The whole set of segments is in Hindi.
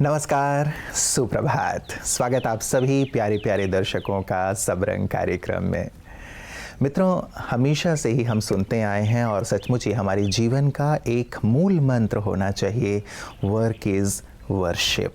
नमस्कार, सुप्रभात। स्वागत आप सभी प्यारे प्यारे दर्शकों का सब रंग कार्यक्रम में। मित्रों, हमेशा से ही हम सुनते आए हैं और सचमुच ही हमारे जीवन का एक मूल मंत्र होना चाहिए, वर्क इज़ वर्शिप।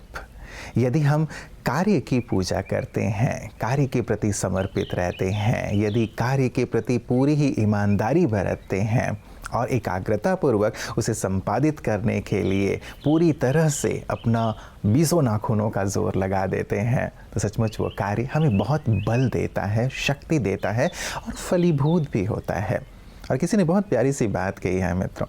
यदि हम कार्य की पूजा करते हैं, कार्य के प्रति समर्पित रहते हैं, यदि कार्य के प्रति पूरी ही ईमानदारी बरतते हैं और एकाग्रतापूर्वक उसे संपादित करने के लिए पूरी तरह से अपना बीसों नाखूनों का जोर लगा देते हैं, तो सचमुच वो कार्य हमें बहुत बल देता है, शक्ति देता है और फलीभूत भी होता है। और किसी ने बहुत प्यारी सी बात कही है मित्रों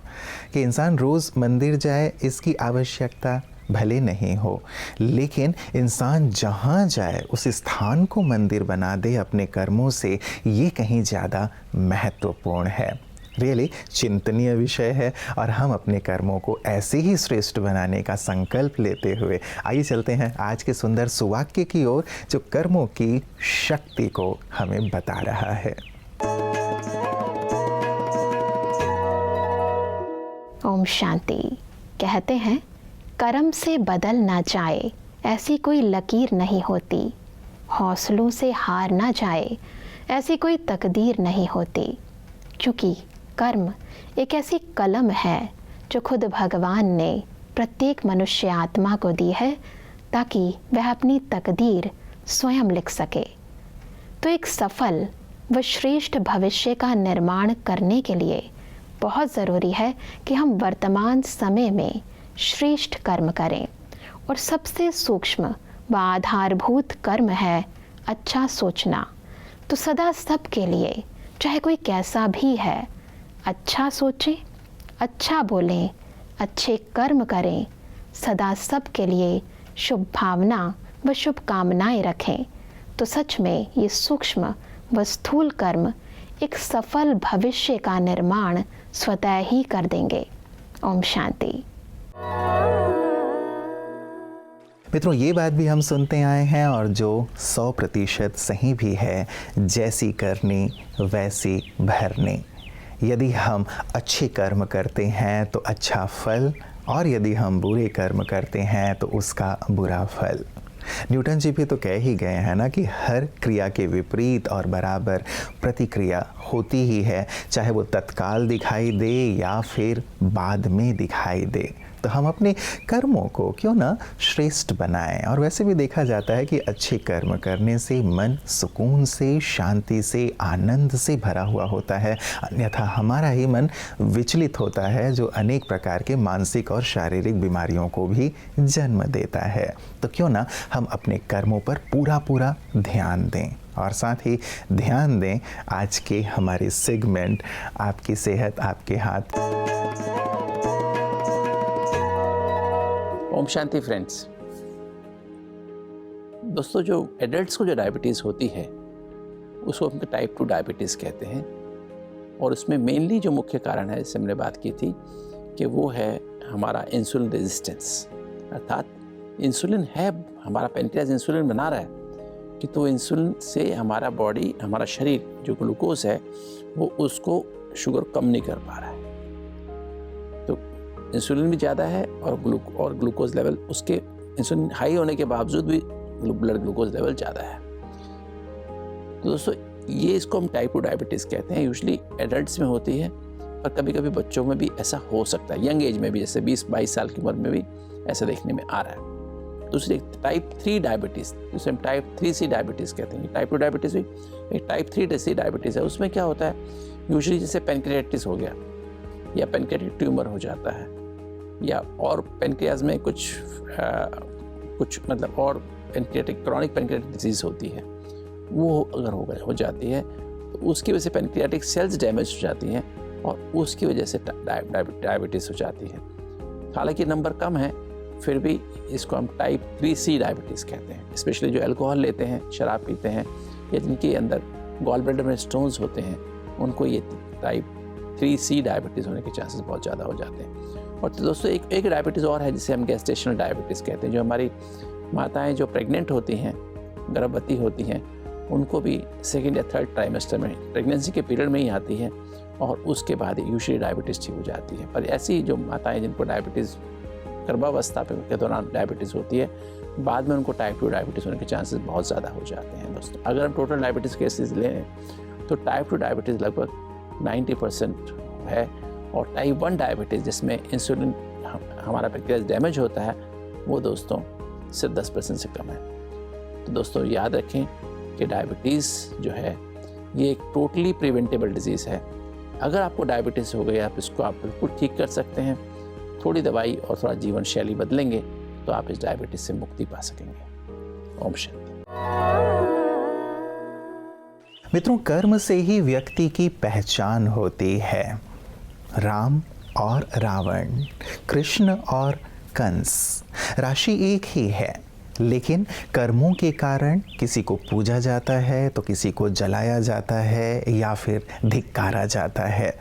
कि इंसान रोज़ मंदिर जाए इसकी आवश्यकता भले नहीं हो, लेकिन इंसान जहाँ जाए उस स्थान को मंदिर बना दे अपने कर्मों से, ये कहीं ज़्यादा महत्वपूर्ण है। रियली चिंतनीय विषय है और हम अपने कर्मों को ऐसे ही श्रेष्ठ बनाने का संकल्प लेते हुए आइए चलते हैं आज के सुंदर सुवाक्य की ओर, जो कर्मों की शक्ति को हमें बता रहा है। ओम शांति। कहते हैं, कर्म से बदल ना जाए ऐसी कोई लकीर नहीं होती, हौसलों से हार ना जाए ऐसी कोई तकदीर नहीं होती, क्योंकि कर्म एक ऐसी कलम है जो खुद भगवान ने प्रत्येक मनुष्य आत्मा को दी है ताकि वह अपनी तकदीर स्वयं लिख सके। तो एक सफल व श्रेष्ठ भविष्य का निर्माण करने के लिए बहुत ज़रूरी है कि हम वर्तमान समय में श्रेष्ठ कर्म करें, और सबसे सूक्ष्म व आधारभूत कर्म है अच्छा सोचना। तो सदा सबके लिए, चाहे कोई कैसा भी है, अच्छा सोचें, अच्छा बोलें, अच्छे कर्म करें, सदा सब के लिए शुभ भावना व शुभकामनाएं रखें। तो सच में ये सूक्ष्म व स्थूल कर्म एक सफल भविष्य का निर्माण स्वतः ही कर देंगे। ओम शांति। मित्रों, ये बात भी हम सुनते आए हैं और जो 100% सही भी है, जैसी करनी वैसी भरनी। यदि हम अच्छे कर्म करते हैं तो अच्छा फल, और यदि हम बुरे कर्म करते हैं तो उसका बुरा फल। न्यूटन जी भी तो कह ही गए हैं ना कि हर क्रिया के विपरीत और बराबर प्रतिक्रिया होती ही है, चाहे वो तत्काल दिखाई दे या फिर बाद में दिखाई दे। तो हम अपने कर्मों को क्यों ना श्रेष्ठ बनाएं। और वैसे भी देखा जाता है कि अच्छे कर्म करने से मन सुकून से, शांति से, आनंद से भरा हुआ होता है, अन्यथा हमारा ही मन विचलित होता है, जो अनेक प्रकार के मानसिक और शारीरिक बीमारियों को भी जन्म देता है। तो क्यों ना हम अपने कर्मों पर पूरा ध्यान दें, और साथ ही ध्यान दें आज के हमारे सेगमेंट आपकी सेहत आपके हाथ। ओम शांति फ्रेंड्स। दोस्तों, जो एडल्ट्स को जो डायबिटीज़ होती है उसको हम टाइप 2 डायबिटीज़ कहते हैं, और उसमें मेनली जो मुख्य कारण है, जैसे हमने बात की थी, कि वो है हमारा इंसुलिन रेजिस्टेंस। अर्थात इंसुलिन है, हमारा पेनक्रियाज इंसुलिन बना रहा है कि तो इंसुलिन से हमारा बॉडी, हमारा शरीर जो ग्लूकोज है वो उसको शुगर कम नहीं कर पा रहा है। तो इंसुलिन भी ज़्यादा है और ग्लूकोज लेवल, उसके इंसुलिन हाई होने के बावजूद भी ब्लड ग्लूकोज लेवल ज़्यादा है। तो दोस्तों, ये इसको हम टाइप 2 डायबिटीज़ कहते हैं। यूजुअली एडल्ट्स में होती है, पर कभी कभी बच्चों में भी ऐसा हो सकता है, यंग एज में भी, जैसे 20-22 साल की उम्र में भी ऐसा देखने में आ रहा है। दूसरी टाइप 3 डायबिटीज़, जिसे हम टाइप 3C डायबिटीज़ कहते हैं। टाइप 2 डायबिटीज़ भी एक टाइप 3C डायबिटीज़ है। उसमें क्या होता है, यूजुअली जैसे पेनक्रियाटिस हो गया या पेनक्रियाटिक ट्यूमर हो जाता है, या और पेनक्रियाज में कुछ मतलब और पेनक्रियाटिक क्रॉनिक पेनक्रियाटिक डिजीज़ होती है, वो अगर हो जाती है तो उसकी वजह से पेनक्रियाटिक सेल्स डैमेज हो जाती हैं और उसकी वजह से डायबिटीज़ हो जाती है। हालांकि नंबर कम है, फिर भी इसको हम टाइप 3C डायबिटीज़ कहते हैं। स्पेशली जो अल्कोहल लेते हैं, शराब पीते हैं, या जिनके अंदर गॉल ब्लैडर में स्टोन्स होते हैं, उनको ये टाइप 3C डायबिटीज़ होने के चांसेस बहुत ज़्यादा हो जाते हैं। और तो दोस्तों, एक डायबिटीज़ और है जिसे हम गेस्टेशनल डायबिटीज़ कहते हैं। जो हमारी माताएं जो प्रेग्नेंट होती हैं, गर्भवती होती हैं, उनको भी सेकेंड या थर्ड ट्राइमेस्टर में, प्रेगनेंसी के पीरियड में ही आती है, और उसके बाद यूजुअली डायबिटीज़ ठीक हो जाती है। पर ऐसी जो माताएं जिनको डायबिटीज़ गर्भावस्था के दौरान डायबिटीज़ होती है, बाद में उनको टाइप 2 डायबिटीज़ होने के चांसेस बहुत ज़्यादा हो जाते हैं दोस्तों। अगर हम टोटल डायबिटीज़ केसेस लें तो टाइप 2 डायबिटीज़ लगभग 90% है, और टाइप 1 डायबिटीज़ जिसमें इंसुलिन हमारा पैंक्रियाज डैमेज होता है वो दोस्तों सिर्फ 10% से कम है। तो दोस्तों याद रखें कि डायबिटीज़ जो है ये एक टोटली प्रिवेंटेबल डिजीज़ है। अगर आपको डायबिटीज़ हो गई, आप इसको आप बिल्कुल ठीक कर सकते हैं। थोड़ी दवाई और थोड़ा जीवन शैली बदलेंगे तो आप इस डायबिटीज़ से मुक्ति पा सकेंगे। ओम शांति। मित्रों, कर्म से ही व्यक्ति की पहचान होती है। राम और रावण, कृष्ण और कंस, राशि एक ही है, लेकिन कर्मों के कारण किसी को पूजा जाता है तो किसी को जलाया जाता है या फिर धिक्कारा जाता है।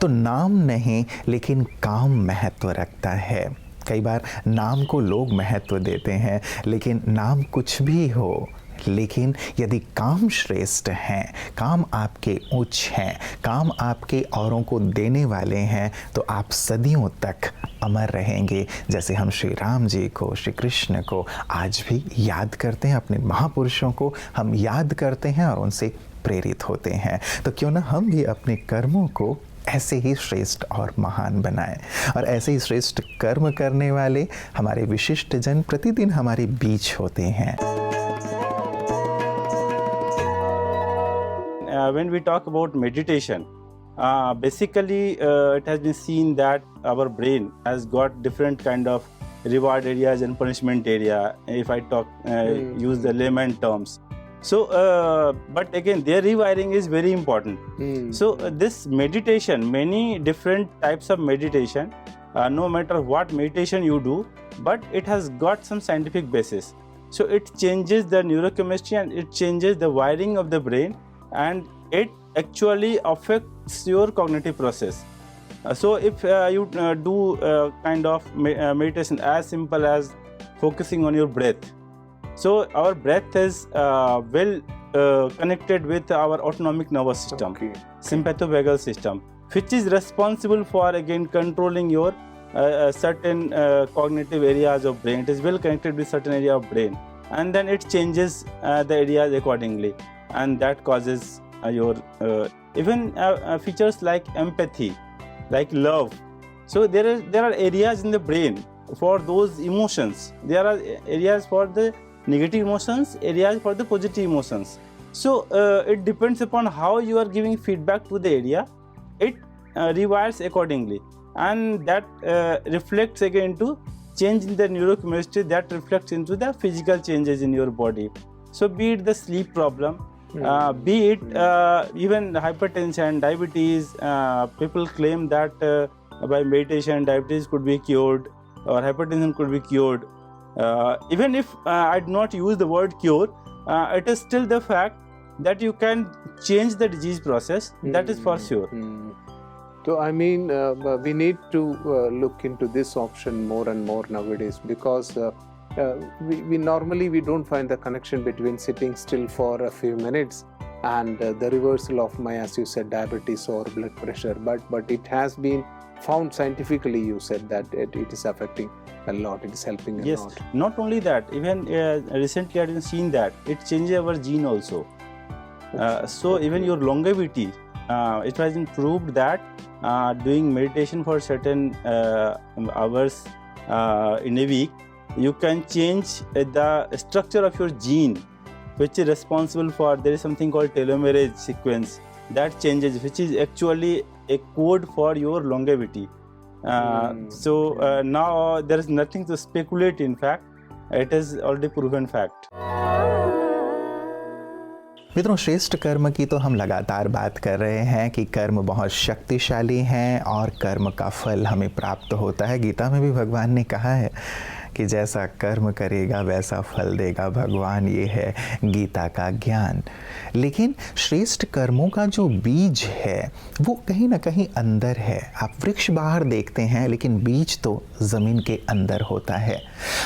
तो नाम नहीं लेकिन काम महत्व रखता है। कई बार नाम को लोग महत्व देते हैं, लेकिन नाम कुछ भी हो, लेकिन यदि काम श्रेष्ठ हैं, काम आपके उच्च हैं, काम आपके औरों को देने वाले हैं, तो आप सदियों तक अमर रहेंगे। जैसे हम श्री राम जी को, श्री कृष्ण को आज भी याद करते हैं, अपने महापुरुषों को हम याद करते हैं और उनसे प्रेरित होते हैं। तो क्यों ना हम भी अपने कर्मों को ऐसे ही श्रेष्ठ और महान बनाएं, और ऐसे ही श्रेष्ठ कर्म करने वाले हमारे विशिष्ट जन प्रतिदिन हमारे बीच होते हैं। When we talk about meditation, basically it has been seen that our brain has got different kind of reward areas and punishment area, if I use the layman terms. So but again their rewiring is very important. So this meditation, many different types of meditation, no matter what meditation you do, but it has got some scientific basis. So it changes the neurochemistry and it changes the wiring of the brain, and it actually affects your cognitive process. So if you do kind of meditation as simple as focusing on your breath, so our breath is well connected with our autonomic nervous system, sympathovagal system, which is responsible for again controlling your certain cognitive areas of brain. It is well connected with certain area of brain, and then it changes the areas accordingly, and that causes your even features like empathy, like love. So there are areas in the brain for those emotions. There are areas for the negative emotions, areas for the positive emotions. So it depends upon how you are giving feedback to the area. It rewires accordingly, and that reflects again to change in the neurochemistry, that reflects into the physical changes in your body. So be it the sleep problem, be it even hypertension, diabetes. People claim that by meditation diabetes could be cured or hypertension could be cured. Even if I do not use the word cure, it is still the fact that you can change the disease process. That is for sure. So I mean, we need to look into this option more and more nowadays, because we normally don't find the connection between sitting still for a few minutes and the reversal of my, as you said, diabetes or blood pressure. But it has been found scientifically, you said, that it is affecting a lot, it is helping a Yes, lot. not only that, even recently I have seen that it changes our gene also. So even your longevity, it has been proved that doing meditation for certain hours in a week, you can change the structure of your gene, which is responsible for, there is something called telomerase sequence that changes, which is actually a code for your longevity. So now there is nothing to speculate. In fact, it is already proven fact. मित्रों, श्रेष्ठ कर्म की तो हम लगातार बात कर रहे हैं कि कर्म बहुत शक्तिशाली हैं और कर्म का फल हमें प्राप्त होता है। गीता में भी भगवान ने कहा है कि जैसा कर्म करेगा वैसा फल देगा भगवान। ये है गीता का ज्ञान। लेकिन श्रेष्ठ कर्मों का जो बीज है वो कहीं ना कहीं अंदर है। आप वृक्ष बाहर देखते हैं, लेकिन बीज तो ज़मीन के अंदर होता है।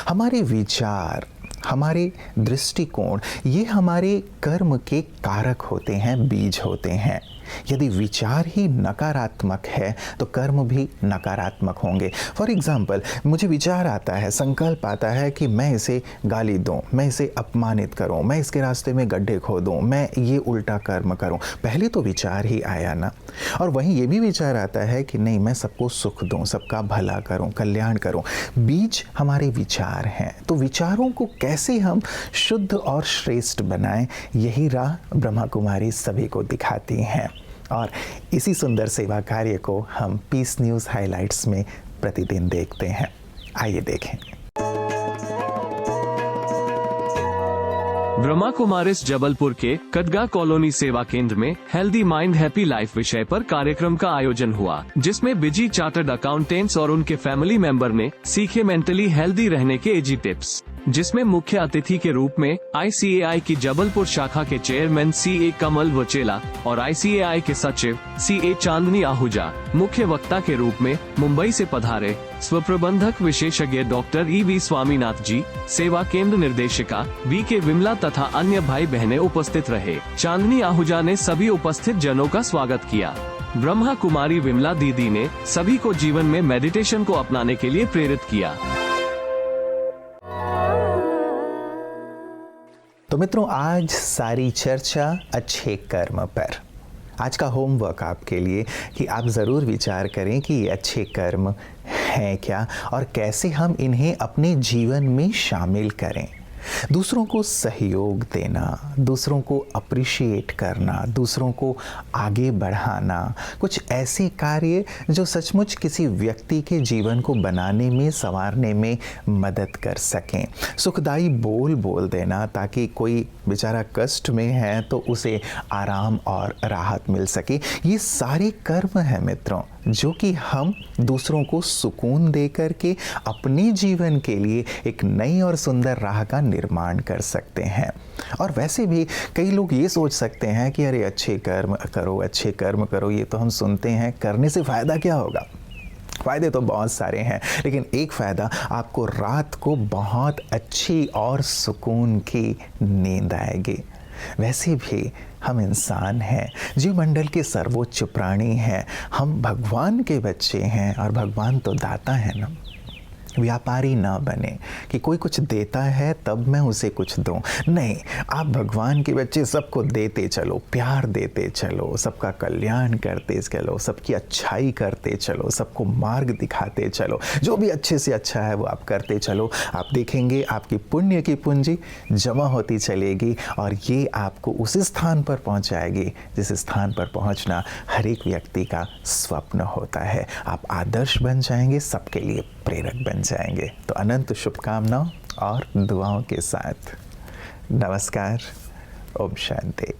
हमारे विचार, हमारे दृष्टिकोण, ये हमारे कर्म के कारक होते हैं, बीज होते हैं। यदि विचार ही नकारात्मक है तो कर्म भी नकारात्मक होंगे। फॉर एग्जाम्पल, मुझे विचार आता है, संकल्प आता है कि मैं इसे गाली दूं, मैं इसे अपमानित करूं, मैं इसके रास्ते में गड्ढे खोदूं, मैं ये उल्टा कर्म करूं। पहले तो विचार ही आया ना। और वहीं ये भी विचार आता है कि नहीं, मैं सबको सुख दूं, सबका भला करूं, कल्याण करूं। बीज हमारे विचार हैं। तो विचारों को कैसे हम शुद्ध और श्रेष्ठ बनाएं, यही राह ब्रह्मा कुमारी सभी को दिखाती हैं। और इसी सुंदर सेवा कार्य को हम पीस न्यूज़ हाइलाइट्स में प्रतिदिन देखते हैं। आइए देखें। ब्रह्मा कुमारिस जबलपुर के कटगा कॉलोनी सेवा केंद्र में हेल्दी माइंड हैप्पी लाइफ विषय पर कार्यक्रम का आयोजन हुआ, जिसमें बिजी चार्टर्ड अकाउंटेंट्स और उनके फैमिली मेंबर ने सीखे मेंटली हेल्दी रहने के इजी टिप्स, जिसमें मुख्य अतिथि के रूप में ICAI की जबलपुर शाखा के चेयरमैन CA कमल वचेला और ICAI के सचिव CA चांदनी आहूजा मुख्य वक्ता के रूप में मुंबई से पधारे स्वप्रबंधक विशेषज्ञ डॉक्टर EV स्वामीनाथ जी, सेवा केंद्र निर्देशिका VK विमला तथा अन्य भाई बहनें उपस्थित रहे। चांदनी आहूजा ने सभी उपस्थित जनों का स्वागत किया। ब्रह्मा कुमारी विमला दीदी ने सभी को जीवन में मेडिटेशन को अपनाने के लिए प्रेरित किया। तो मित्रों, आज सारी चर्चा अच्छे कर्म पर। आज का होमवर्क आपके लिए कि आप ज़रूर विचार करें कि ये अच्छे कर्म हैं क्या और कैसे हम इन्हें अपने जीवन में शामिल करें। दूसरों को सहयोग देना, दूसरों को अप्रिशिएट करना, दूसरों को आगे बढ़ाना, कुछ ऐसे कार्य जो सचमुच किसी व्यक्ति के जीवन को बनाने में, संवारने में मदद कर सकें। सुखदायी बोल देना ताकि कोई बेचारा कष्ट में है तो उसे आराम और राहत मिल सके। ये सारे कर्म हैं मित्रों, जो कि हम दूसरों को सुकून दे करके अपने जीवन के लिए एक नई और सुंदर राह का निर्माण कर सकते हैं। और वैसे भी कई लोग ये सोच सकते हैं कि अरे अच्छे कर्म करो, अच्छे कर्म करो, ये तो हम सुनते हैं, करने से फ़ायदा क्या होगा। फ़ायदे तो बहुत सारे हैं, लेकिन एक फ़ायदा, आपको रात को बहुत अच्छी और सुकून की नींद आएगी। वैसे भी हम इंसान हैं, जीव मंडल के सर्वोच्च प्राणी हैं, हम भगवान के बच्चे हैं और भगवान तो दाता है ना। व्यापारी ना बने कि कोई कुछ देता है तब मैं उसे कुछ दूं। नहीं, आप भगवान के बच्चे, सबको देते चलो, प्यार देते चलो, सबका कल्याण करते चलो, सबकी अच्छाई करते चलो, सबको मार्ग दिखाते चलो। जो भी अच्छे से अच्छा है वो आप करते चलो। आप देखेंगे आपकी पुण्य की पूंजी जमा होती चलेगी और ये आपको उस स्थान पर पहुंचाएगी जिस स्थान पर पहुंचना हर एक व्यक्ति का स्वप्न होता है। आप आदर्श बन जाएंगे, सबके लिए प्रेरक बन जाएंगे। तो अनंत शुभकामनाओं और दुआओं के साथ नमस्कार। ओम शांति।